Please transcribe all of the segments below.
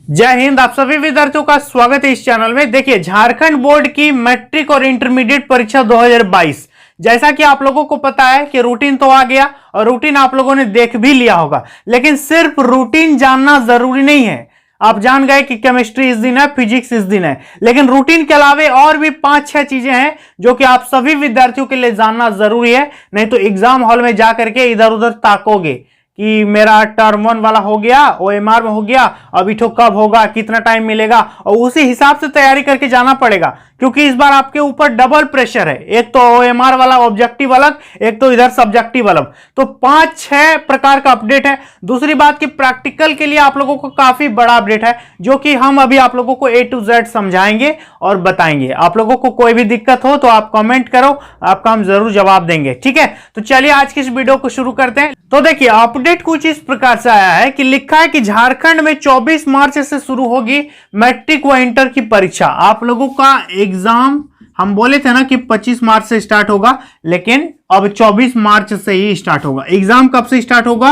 जय हिंद। आप सभी विद्यार्थियों का स्वागत है इस चैनल में। देखिए, झारखंड बोर्ड की मैट्रिक और इंटरमीडिएट परीक्षा 2022, जैसा कि आप लोगों को पता है कि रूटीन तो आ गया और रूटीन आप लोगों ने देख भी लिया होगा, लेकिन सिर्फ रूटीन जानना जरूरी नहीं है। आप जान गए कि केमिस्ट्री इस दिन है, फिजिक्स इस दिन है, लेकिन रूटीन के अलावे और भी 5-6 चीजें हैं जो कि आप सभी विद्यार्थियों के लिए जानना जरूरी है। नहीं तो एग्जाम हॉल में जाकर के इधर उधर ताकोगे कि मेरा टर्म 1 वाला हो गया, ओएमआर में हो गया, अभी तो कब होगा, कितना टाइम मिलेगा, और उसी हिसाब से तैयारी करके जाना पड़ेगा, क्योंकि इस बार आपके ऊपर डबल प्रेशर है। एक तो ओएमआर वाला ऑब्जेक्टिव अलग, एक तो इधर सब्जेक्टिव अलग। तो 5-6 प्रकार का अपडेट है। दूसरी बात कि प्रैक्टिकल के लिए आप लोगों को काफी बड़ा अपडेट है, जो कि हम अभी आप लोगों को A to Z समझाएंगे और बताएंगे। आप लोगों को कोई भी दिक्कत हो तो आप कमेंट करो, आपका हम जरूर जवाब देंगे। ठीक है, तो चलिए आज की इस वीडियो को शुरू करते हैं। तो देखिए, अपडेट कुछ इस प्रकार से आया है कि लिखा है कि झारखंड में 24 मार्च से शुरू होगी मैट्रिक व इंटर की परीक्षा। आप लोगों का एग्जाम हम बोले थे ना कि 25 मार्च से स्टार्ट होगा, लेकिन अब 24 मार्च से ही स्टार्ट होगा। एग्जाम कब से स्टार्ट होगा?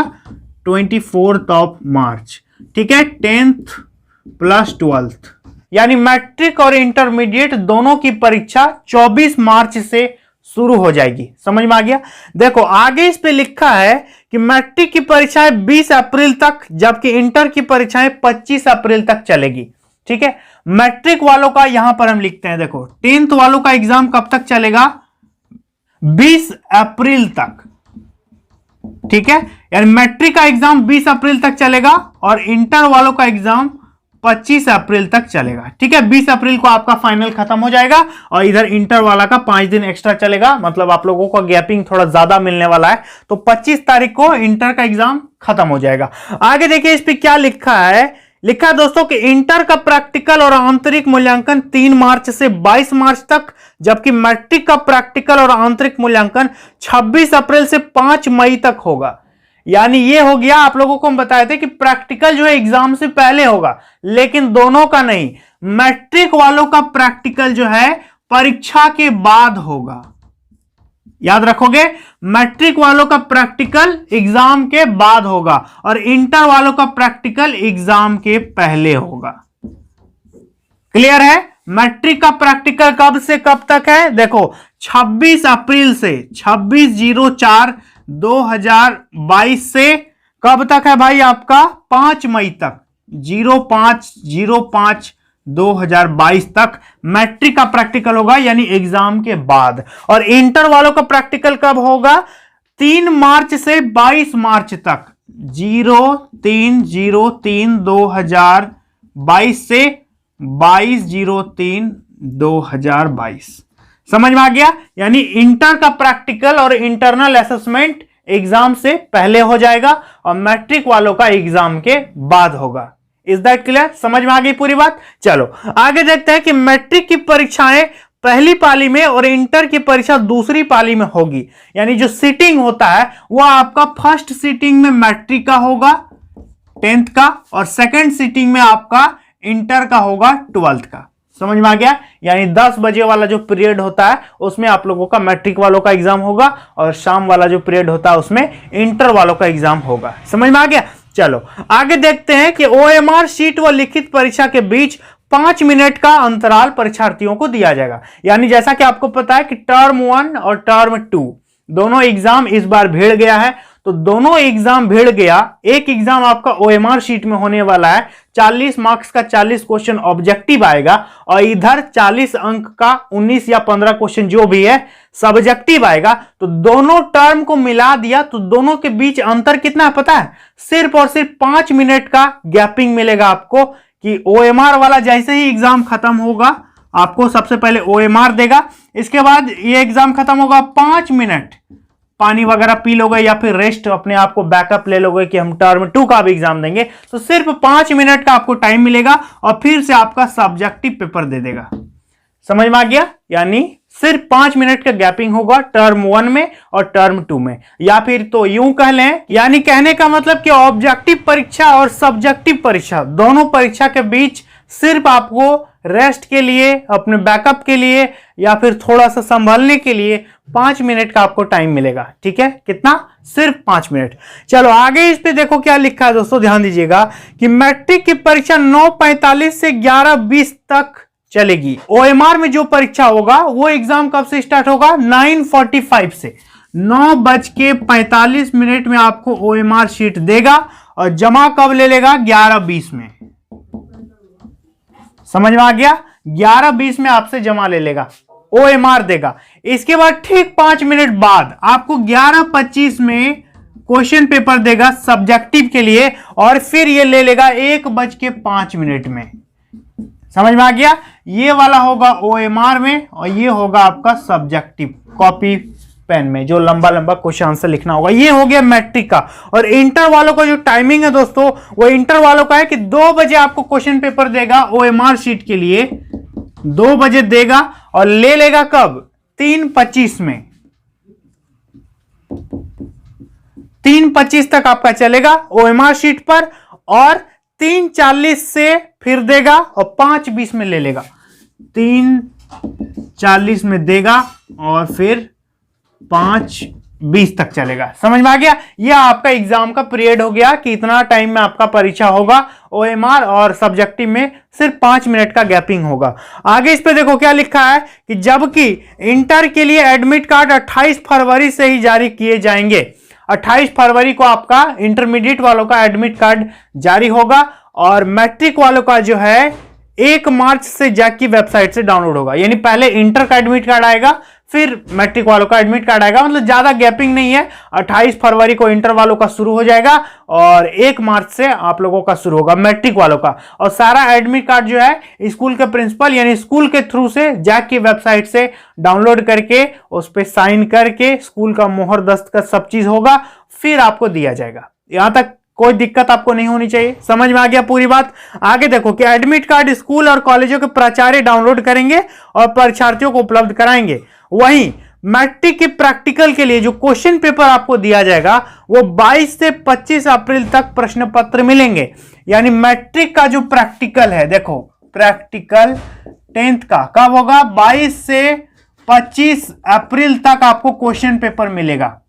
24 मार्च। ठीक है, 10th प्लस 12th, यानी मैट्रिक और इंटरमीडिएट दोनों की परीक्षा 24 मार्च से शुरू हो जाएगी। समझ में आ गया? देखो आगे इस पे लिखा है कि मैट्रिक की परीक्षाएं 20 अप्रैल तक, जबकि इंटर की परीक्षाएं 25 अप्रैल तक चलेगी। ठीक है, मैट्रिक वालों का यहां पर हम लिखते हैं, देखो 10th वालों का एग्जाम कब तक चलेगा? 20 अप्रैल तक। ठीक है, यानी मैट्रिक का एग्जाम 20 अप्रैल तक चलेगा और इंटर वालों का एग्जाम 25 अप्रैल तक चलेगा। ठीक है, 20 अप्रैल को आपका फाइनल खत्म हो जाएगा और इधर इंटर वाला का 5 दिन एक्स्ट्रा चलेगा, मतलब आप लोगों को गैपिंग थोड़ा ज्यादा मिलने वाला है। तो 25 तारीख को इंटर का एग्जाम खत्म हो जाएगा। आगे देखिए इस पे क्या लिखा है। लिखा है दोस्तों कि इंटर का प्रैक्टिकल और आंतरिक मूल्यांकन 3 मार्च से 22 मार्च तक, जबकि मैट्रिक का प्रैक्टिकल और आंतरिक मूल्यांकन 26 अप्रैल से 5 मई तक होगा। यानी ये हो गया, आप लोगों को हम बताए थे कि प्रैक्टिकल जो है एग्जाम से पहले होगा, लेकिन दोनों का नहीं। मैट्रिक वालों का प्रैक्टिकल जो है परीक्षा के बाद होगा। याद रखोगे, मैट्रिक वालों का प्रैक्टिकल एग्जाम के बाद होगा और इंटर वालों का प्रैक्टिकल एग्जाम के पहले होगा। क्लियर है? मैट्रिक का प्रैक्टिकल कब से कब तक है? देखो 26 अप्रैल से 26/04/2022 से कब तक है भाई? आपका 5 मई तक, 05/05/2022 तक मैट्रिक का प्रैक्टिकल होगा, यानी एग्जाम के बाद। और इंटर वालों का प्रैक्टिकल कब होगा? 3 मार्च से 22 मार्च तक, 03/03/2022 से 22/03/2022। समझ में आ गया? यानी इंटर का प्रैक्टिकल और इंटरनल असेसमेंट एग्जाम से पहले हो जाएगा और मैट्रिक वालों का एग्जाम के बाद होगा। Is that clear? समझ में आ गई पूरी बात? चलो आगे देखते हैं कि मैट्रिक की परीक्षाएं पहली पाली में और इंटर की परीक्षा दूसरी पाली में होगी। यानी जो सीटिंग होता है वह आपका फर्स्ट सीटिंग में मैट्रिक का होगा 10th का, और सेकंड सीटिंग में आपका इंटर का होगा 12th का। समझ में आ गया? यानी 10 बजे वाला जो पीरियड होता है उसमें आप लोगों का मैट्रिक वालों का एग्जाम होगा और शाम वाला जो पीरियड होता है उसमें इंटर वालों का एग्जाम होगा। समझ में आ गया? चलो आगे देखते हैं कि ओएमआर शीट व लिखित परीक्षा के बीच 5 मिनट का अंतराल परीक्षार्थियों को दिया जाएगा। यानी जैसा कि आपको पता है कि टर्म 1 और टर्म 2 दोनों एग्जाम इस बार भिड़ गया है, तो दोनों एग्जाम भिड़ गया। एक एग्जाम आपका ओएमआर शीट में होने वाला है, 40 मार्क्स का 40 क्वेश्चन ऑब्जेक्टिव आएगा, और इधर 40 अंक का 19 या 15 क्वेश्चन जो भी है सब्जेक्टिव आएगा। तो दोनों टर्म को मिला दिया तो दोनों के बीच अंतर कितना है पता है? सिर्फ और सिर्फ 5 मिनट का गैपिंग मिलेगा आपको। कि ओएमआर वाला जैसे ही एग्जाम खत्म होगा आपको सबसे पहले ओएमआर देगा, इसके बाद ये एग्जाम खत्म होगा, 5 मिनट पानी वगैरह पी लोगे या फिर रेस्ट अपने आप को बैकअप ले लोगे कि हम टर्म 2 का भी एग्जाम देंगे, तो सिर्फ 5 मिनट का आपको टाइम मिलेगा और फिर से आपका सब्जेक्टिव पेपर दे देगा। समझ में आ गया? यानी सिर्फ 5 मिनट का गैपिंग होगा टर्म 1 में और टर्म 2 में। या फिर तो यूं कह लें, यानी कहने का मतलब कि ऑब्जेक्टिव परीक्षा और सब्जेक्टिव परीक्षा दोनों परीक्षा के बीच सिर्फ आपको रेस्ट के लिए, अपने बैकअप के लिए या फिर थोड़ा सा संभलने के लिए 5 मिनट का आपको टाइम मिलेगा। ठीक है, कितना? सिर्फ 5 मिनट। चलो आगे इस पे देखो क्या लिखा है दोस्तों, ध्यान दीजिएगा कि मैट्रिक की परीक्षा 9:45 से 11:20 तक चलेगी। ओएमआर में जो परीक्षा होगा वो एग्जाम कब से स्टार्ट होगा? 9:45 से। 9:45 में आपको ओएमआर शीट देगा और जमा कब ले लेगा? 11:20 में। समझ में आ गया? 11:20 में आपसे जमा ले लेगा, ओएमआर देगा। इसके बाद ठीक 5 मिनट बाद आपको 11:25 में क्वेश्चन पेपर देगा सब्जेक्टिव के लिए और फिर ये ले लेगा 1:05 में। समझ में आ गया? ये वाला होगा ओएमआर में और ये होगा आपका सब्जेक्टिव कॉपी पेन में, जो लंबा लंबा क्वेश्चन आंसर लिखना होगा। ये हो गया मैट्रिक का। और इंटर वालों का जो टाइमिंग है दोस्तों, वो इंटर वालों का है कि 2 बजे आपको क्वेश्चन पेपर देगा ओएमआर शीट के लिए, 2 बजे देगा और ले लेगा कब? 3:25 में। 3:25 तक आपका चलेगा ओएमआर शीट पर और 3:40 से फिर देगा और 5:20 में ले लेगा। 3:40 में देगा और फिर 5:20 तक चलेगा। समझ में आ गया? यह आपका एग्जाम का पीरियड हो गया कि इतना टाइम में आपका परीक्षा होगा। ओएमआर और सब्जेक्टिव में सिर्फ 5 मिनट का गैपिंग होगा। आगे इस पे देखो क्या लिखा है कि जबकि इंटर के लिए एडमिट कार्ड 28 फरवरी से ही जारी किए जाएंगे। 28 फरवरी को आपका इंटरमीडिएट वालों का एडमिट कार्ड जारी होगा और मैट्रिक वालों का जो है 1 मार्च से जैक की वेबसाइट से डाउनलोड होगा। यानी पहले इंटर का एडमिट कार्ड आएगा, फिर मैट्रिक वालों का एडमिट कार्ड आएगा। मतलब ज्यादा गैपिंग नहीं है। 28 फरवरी को इंटर वालों का शुरू हो जाएगा और 1 मार्च से आप लोगों का शुरू होगा मैट्रिक वालों का। और सारा एडमिट कार्ड जो है स्कूल के प्रिंसिपल यानी स्कूल के थ्रू से जैक की वेबसाइट से डाउनलोड करके उस पर साइन करके स्कूल का मोहर दस्तखत सब चीज होगा, फिर आपको दिया जाएगा। यहां तक कोई दिक्कत आपको नहीं होनी चाहिए। समझ में आ गया पूरी बात? आगे देखो कि एडमिट कार्ड स्कूल और कॉलेजों के प्राचार्य डाउनलोड करेंगे और परीक्षार्थियों को उपलब्ध कराएंगे। वहीं मैट्रिक के प्रैक्टिकल के लिए जो क्वेश्चन पेपर आपको दिया जाएगा वो 22 से 25 अप्रैल तक प्रश्न पत्र मिलेंगे। यानी मैट्रिक का जो प्रैक्टिकल है, देखो प्रैक्टिकल 10th का कब होगा? 22 से 25 अप्रैल तक आपको क्वेश्चन पेपर मिलेगा।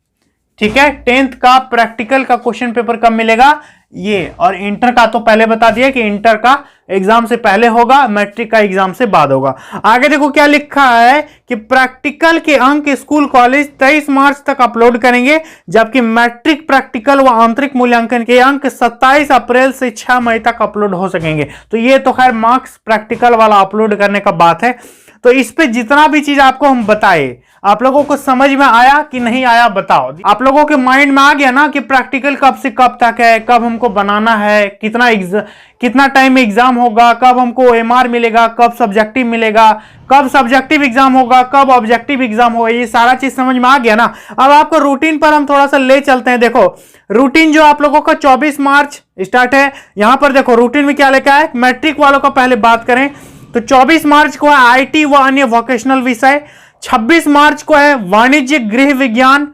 ठीक है, 10th का प्रैक्टिकल का क्वेश्चन पेपर कब मिलेगा? ये। और इंटर का तो पहले बता दिया कि इंटर का एग्जाम से पहले होगा, मैट्रिक का एग्जाम से बाद होगा। आगे देखो क्या लिखा है कि प्रैक्टिकल के अंक स्कूल कॉलेज 23 मार्च तक अपलोड करेंगे, जबकि मैट्रिक प्रैक्टिकल व आंतरिक मूल्यांकन के अंक 27 अप्रैल से 6 मई तक अपलोड हो सकेंगे। तो ये तो खैर मार्क्स प्रैक्टिकल वाला अपलोड करने का बात है। तो इस पे जितना भी चीज आपको हम बताए, आप लोगों को समझ में आया कि नहीं आया बताओ। आप लोगों के माइंड में आ गया ना कि प्रैक्टिकल कब से कब तक है, कब हमको बनाना है, कितना टाइम में एग्जाम होगा, कब हमको ओएमआर मिलेगा, कब सब्जेक्टिव मिलेगा, कब सब्जेक्टिव एग्जाम होगा, कब ऑब्जेक्टिव एग्जाम होगा, ये सारा चीज समझ में आ गया ना। अब आपको रूटीन पर हम थोड़ा सा ले चलते हैं। देखो रूटीन जो आप लोगों का 24 मार्च स्टार्ट है। यहां पर देखो रूटीन में क्या लिखा है। मैट्रिक वालों का पहले बात करें तो 24 मार्च को है आईटी व अन्य वोकेशनल विषय, 26 मार्च को है वाणिज्य गृह विज्ञान,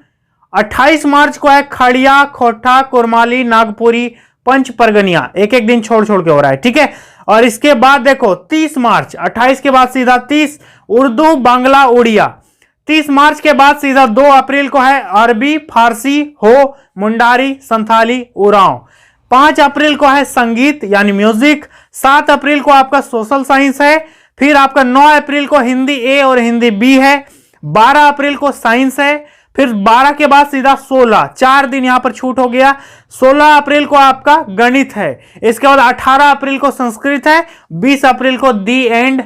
28 मार्च को है खड़िया, खोटा, कुरमाली, नागपुरी, पंच परगनिया। एक एक दिन छोड़ छोड़ के हो रहा है। ठीक है, और इसके बाद देखो 30 मार्च, 28 के बाद सीधा 30 उर्दू, बांग्ला, उड़िया। 30 मार्च के बाद सीधा 2 अप्रैल को है अरबी, फारसी, हो, मुंडारी, संथाली, उरांव। 5 अप्रैल को है संगीत यानी म्यूजिक। 7 अप्रैल को आपका सोशल साइंस है। फिर आपका 9 अप्रैल को हिंदी ए और हिंदी बी है। 12 अप्रैल को साइंस है। फिर 12 के बाद सीधा 16, 4 दिन यहां पर छूट हो गया। 16 अप्रैल को आपका गणित है। इसके बाद 18 अप्रैल को संस्कृत है। 20 अप्रैल को दी एंड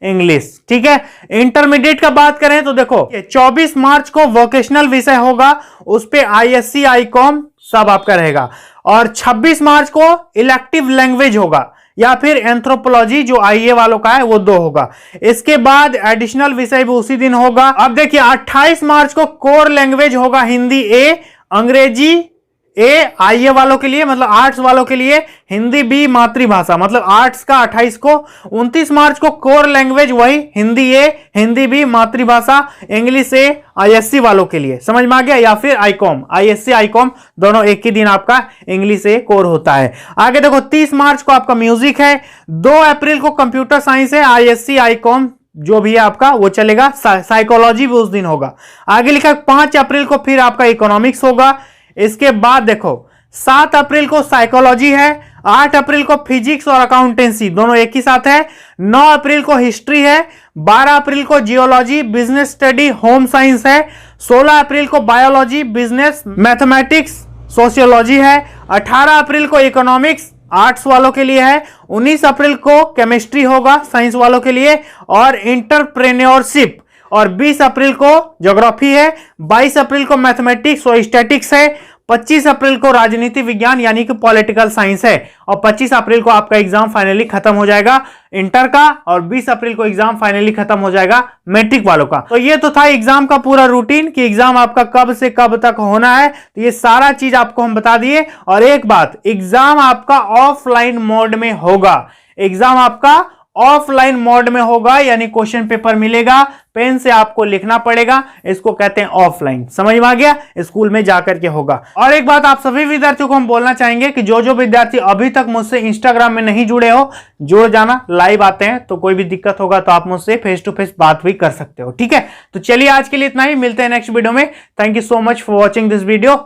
इंग्लिश। ठीक है, इंटरमीडिएट का बात करें तो देखो 24 मार्च को वोकेशनल विषय होगा, उस पे आईएससी, आईकॉम सब आपका रहेगा। और 26 मार्च को इलेक्टिव लैंग्वेज होगा या फिर एंथ्रोपोलॉजी जो आईए वालों का है वो 2 होगा। इसके बाद एडिशनल विषय भी उसी दिन होगा। अब देखिए 28 मार्च को कोर लैंग्वेज होगा हिंदी ए, अंग्रेजी आईए वालों के लिए मतलब आर्ट्स वालों के लिए हिंदी बी मातृभाषा, मतलब आर्ट्स का 28 को, 29 मार्च को कोर लैंग्वेज वही हिंदी ए, हिंदी बी मातृभाषा, इंग्लिश ए आईएससी वालों के लिए, समझ में आ गया, या फिर आईकॉम, आईएससी आईकॉम दोनों एक ही दिन आपका इंग्लिश ए कोर होता है। आगे देखो 30 मार्च को आपका म्यूजिक है, 2 अप्रैल को कंप्यूटर साइंस है, आईएससी आईकॉम जो भी है आपका वो चलेगा, साइकोलॉजी भी उस दिन होगा। आगे लिखा 5 अप्रैल को फिर आपका इकोनॉमिक्स होगा। इसके बाद देखो 7 अप्रैल को साइकोलॉजी है, 8 अप्रैल को फिजिक्स और अकाउंटेंसी दोनों एक ही साथ है, 9 अप्रैल को हिस्ट्री है, 12 अप्रैल को geology business study home science है, 16 अप्रैल को बायोलॉजी बिजनेस मैथमेटिक्स सोशियोलॉजी है, 18 अप्रैल को इकोनॉमिक्स आर्ट्स वालों के लिए है, 19 अप्रैल को केमिस्ट्री होगा साइंस वालों के लिए और इंटरप्रेन्योरशिप, और 20 अप्रैल को ज्योग्राफी है, 22 अप्रैल को मैथमेटिक्स और स्टैटिक्स है, 25 अप्रैल को राजनीति विज्ञान यानी कि पॉलिटिकल साइंस है, और 25 अप्रैल को आपका एग्जाम फाइनली खत्म हो जाएगा इंटर का, और 20 अप्रैल को एग्जाम फाइनली खत्म हो जाएगा मैट्रिक वालों का। तो ये तो था एग्जाम का पूरा रूटीन कि एग्जाम आपका कब से कब तक होना है, तो ये सारा चीज आपको हम बता दिए। और एक बात, एग्जाम आपका ऑफलाइन मोड में होगा, एग्जाम आपका ऑफलाइन मोड में होगा, यानी क्वेश्चन पेपर मिलेगा, पेन से आपको लिखना पड़ेगा, इसको कहते हैं ऑफलाइन, समझ में आ गया, स्कूल में जाकर के होगा। और एक बात आप सभी विद्यार्थियों को हम बोलना चाहेंगे कि जो जो विद्यार्थी अभी तक मुझसे इंस्टाग्राम में नहीं जुड़े हो, जुड़ जाना, लाइव आते हैं, तो कोई भी दिक्कत होगा तो आप मुझसे फेस टू फेस बात भी कर सकते हो, ठीक है। तो चलिए आज के लिए इतना ही, मिलते हैं नेक्स्ट वीडियो में। Thank you so much for watching this video,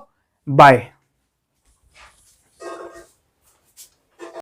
bye.